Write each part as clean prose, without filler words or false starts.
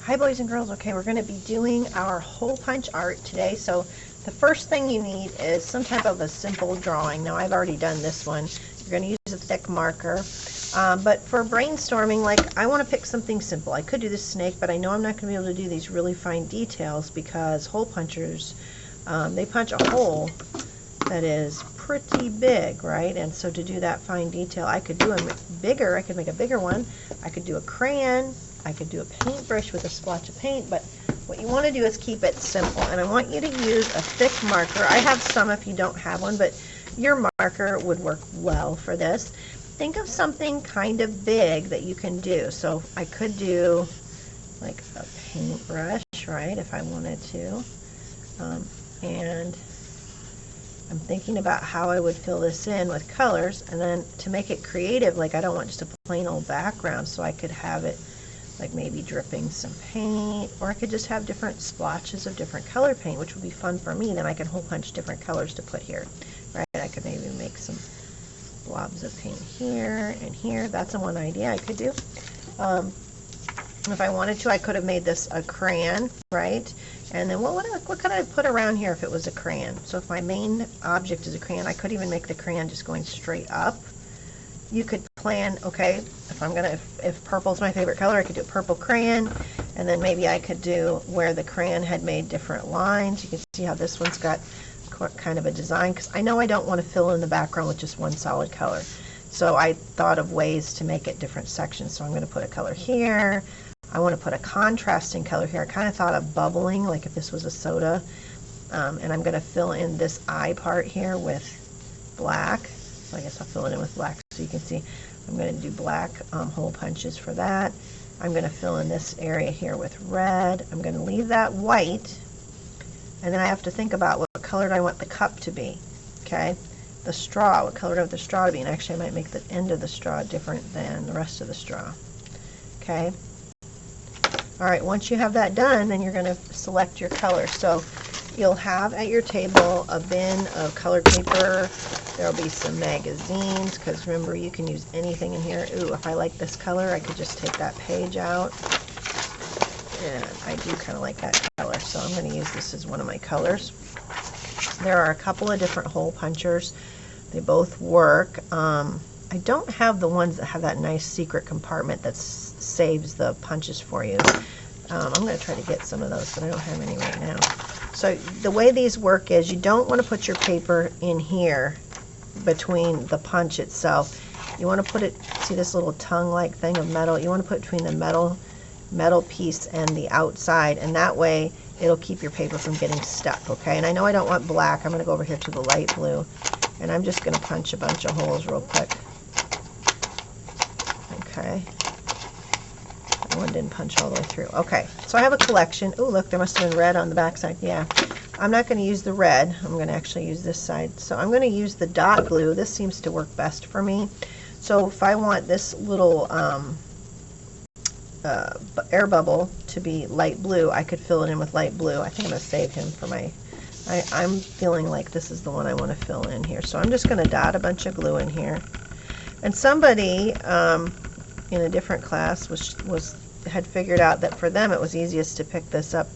Hi boys and girls. Okay, we're going to be doing our hole punch art today. So the first thing you need is some type of a simple drawing. Now I've already done this one. You're going to use a thick marker. But for brainstorming, like I want to pick something simple. I could do this snake, but I know I'm not going to be able to do these really fine details because hole punchers, they punch a hole that is pretty big, right? And so to do that fine detail, I could do a bigger, I could make a bigger one. I could do a crayon. I could do a paintbrush with a splotch of paint, but what you want to do is keep it simple. And I want you to use a thick marker. I have some if you don't have one, but your marker would work well for this. Think of something kind of big that you can do. So I could do like a paintbrush, right, if I wanted to. And I'm thinking about how I would fill this in with colors, and then to make it creative, like I don't want just a plain old background, so I could have it like maybe dripping some paint, or I could just have different splotches of different color paint, which would be fun for me. Then I can hole punch different colors to put here, right? I could maybe make some blobs of paint here and here. That's one idea I could do. If I wanted to, I could have made this a crayon, right? And then what could I put around here if it was a crayon? So if my main object is a crayon, I could even make the crayon just going straight up. You could plan, okay, if purple's my favorite color, I could do a purple crayon, and then maybe I could do where the crayon had made different lines. You can see how this one's got kind of a design, because I know I don't want to fill in the background with just one solid color. So I thought of ways to make it different sections. So I'm going to put a color here. I want to put a contrasting color here. I kind of thought of bubbling, like if this was a soda. And I'm going to fill in this eye part here with black. So I guess I'll fill it in with black so you can see. I'm going to do black hole punches for that. I'm going to fill in this area here with red. I'm going to leave that white. And then I have to think about what color do I want the cup to be. Okay? The straw, what color do I want the straw to be? And actually I might make the end of the straw different than the rest of the straw. Okay? Alright, once you have that done, then you're going to select your color. So you'll have at your table a bin of colored paper. There'll be some magazines, because remember, you can use anything in here. Ooh, if I like this color, I could just take that page out. And I do kind of like that color, so I'm going to use this as one of my colors. There are a couple of different hole punchers. They both work. I don't have the ones that have that nice secret compartment that saves the punches for you. I'm going to try to get some of those, but I don't have any right now. So the way these work is you don't want to put your paper in here between the punch itself. You want to put it, see this little tongue-like thing of metal? You want to put it between the metal piece and the outside, and that way it'll keep your paper from getting stuck, okay? And I know I don't want black. I'm going to go over here to the light blue, and I'm just going to punch a bunch of holes real quick. Okay. That one didn't punch all the way through. Okay, so I have a collection. Oh, look, there must have been red on the back side. Yeah. I'm not going to use the red. I'm going to actually use this side. So I'm going to use the dot glue. This seems to work best for me. So if I want this little air bubble to be light blue, I could fill it in with light blue. I think I'm going to save him for my... I'm feeling like this is the one I want to fill in here. So I'm just going to dot a bunch of glue in here. And somebody in a different class had figured out that for them it was easiest to pick this up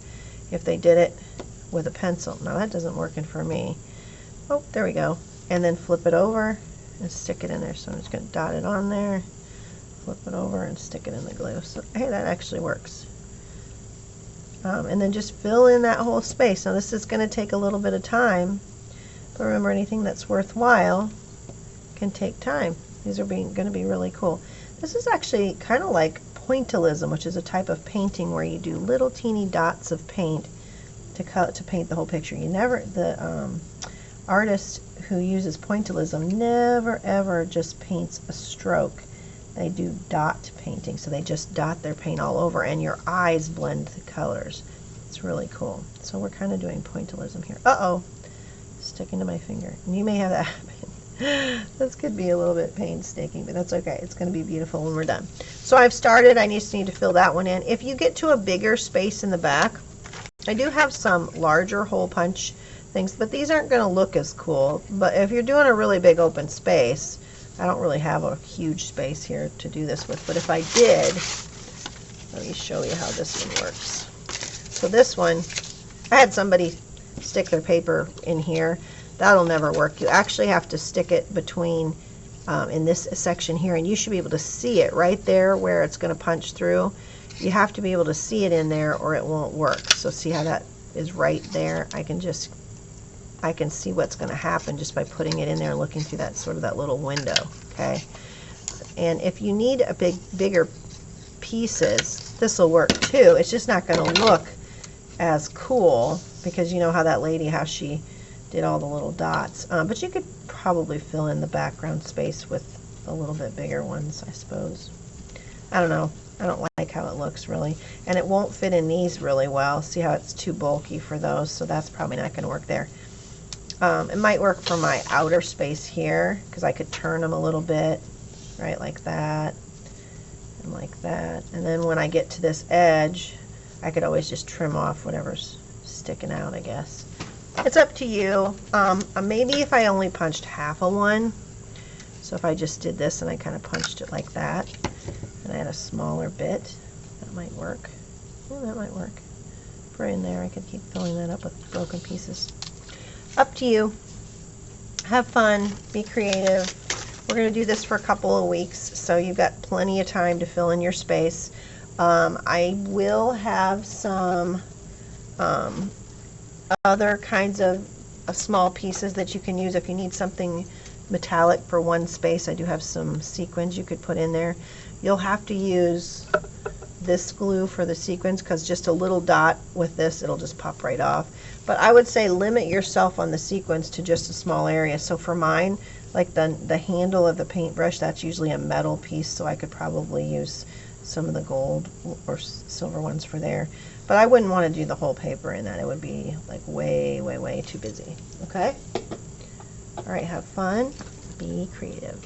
if they did it with a pencil. Now that doesn't working for me. Oh, there we go. And then flip it over and stick it in there. So I'm just going to dot it on there, flip it over, and stick it in the glue. So hey, that actually works. And then just fill in that whole space. Now this is going to take a little bit of time, but remember, anything that's worthwhile can take time. These are going to be really cool. This is actually kind of like Pointillism, which is a type of painting where you do little teeny dots of paint to paint the whole picture. The artist who uses Pointillism never ever just paints a stroke. They do dot painting, so they just dot their paint all over, and your eyes blend the colors. It's really cool. So we're kind of doing Pointillism here. Uh-oh, sticking to my finger. And you may have that happen. This could be a little bit painstaking, but that's okay. It's going to be beautiful when we're done. So I've started. I just need to fill that one in. If you get to a bigger space in the back, I do have some larger hole punch things, but these aren't going to look as cool. But if you're doing a really big open space, I don't really have a huge space here to do this with, but if I did, let me show you how this one works. So this one, I had somebody stick their paper in here. That'll never work. You actually have to stick it between in this section here, and you should be able to see it right there where it's going to punch through. You have to be able to see it in there or it won't work. So see how that is right there? I can see what's going to happen just by putting it in there and looking through that sort of that little window. Okay, and if you need a bigger pieces, this will work too. It's just not going to look as cool because you know how that lady, how she did all the little dots. But you could probably fill in the background space with a little bit bigger ones, I suppose. I don't know. I don't like how it looks really. And it won't fit in these really well. See how it's too bulky for those, so that's probably not going to work there. It might work for my outer space here because I could turn them a little bit, right, like that and like that. And then when I get to this edge, I could always just trim off whatever's sticking out, I guess. It's up to you. Maybe if I only punched half of one, so if I just did this and I kind of punched it like that, and I had a smaller bit, that might work. Oh, that might work. For in there, I could keep filling that up with broken pieces. Up to you. Have fun. Be creative. We're going to do this for a couple of weeks, so you've got plenty of time to fill in your space. I will have some other kinds of small pieces that you can use if you need something metallic for one space. I do have some sequins you could put in there. You'll have to use this glue for the sequins because just a little dot with this, it'll just pop right off. But I would say limit yourself on the sequins to just a small area. So for mine, like the handle of the paintbrush, that's usually a metal piece, so I could probably use some of the gold or silver ones for there. But I wouldn't want to do the whole paper in that. It would be like way too busy. Okay? All right, have fun. Be creative.